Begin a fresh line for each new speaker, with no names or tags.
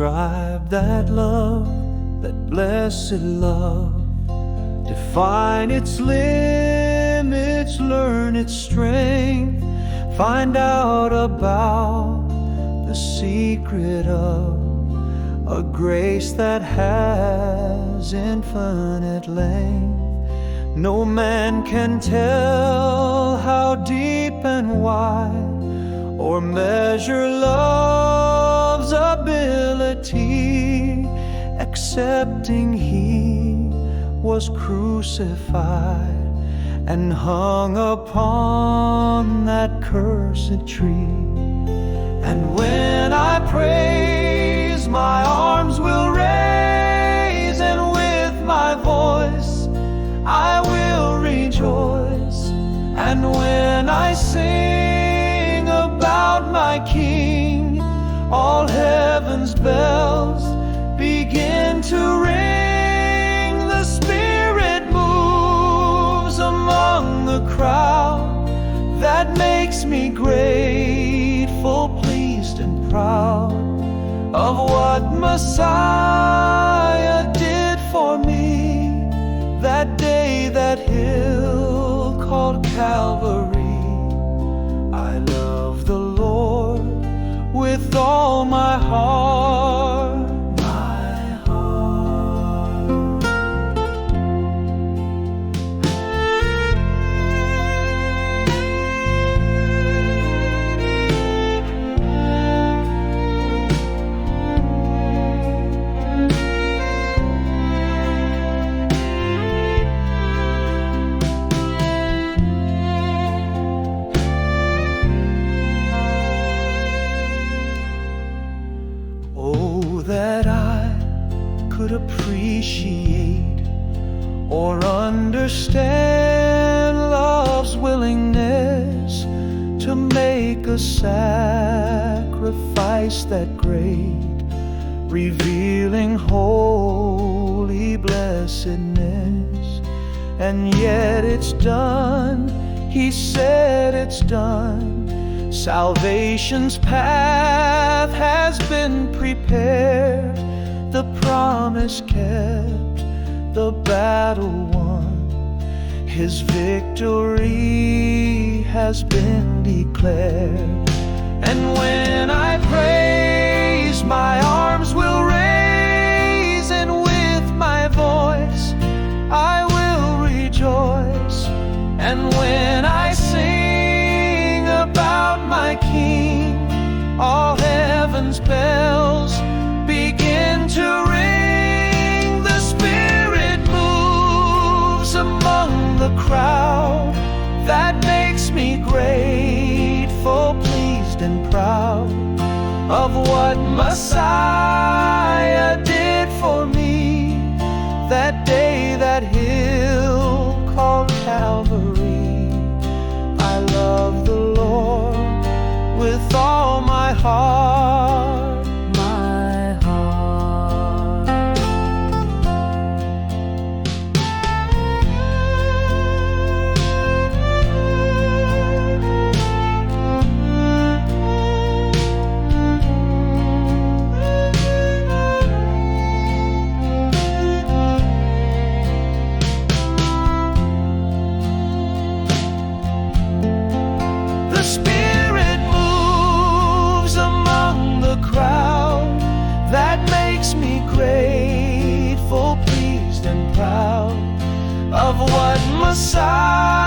describe that love, that blessed love. Define its limits, learn its strength, find out about the secret of a grace that has infinite length. No man can tell how deep and wide, or measure love's ability, excepting He was crucified and hung upon that cursed tree. And when I praise, my arms will raise, and with my voice I will rejoice. And when I sing about my King, all heaven's bells begin to ring. The Spirit moves among the crowd, that makes me grateful, pleased and proud of what Messiah did for me that day, that hill called Calvary. I love the Lord with all my heart, my heart. That I could appreciate or understand love's willingness to make a sacrifice that great, revealing holy blessedness. And yet it's done, He said it's done. Salvation's path has been prepared, the promise kept, the battle won. His victory has been declared. And when I praise, my arms will raise, and with my voice I will rejoice. And when I sing about my King, all heaven's bells begin to ring. The Spirit moves among the crowd, that makes me grateful, pleased and proud of what Messiah did for me that day, that hill called Calvary. I love the Lord with all my heart, my heart. The Spirit moves among the crowd, that makes me grateful, pleased and proud of what Messiah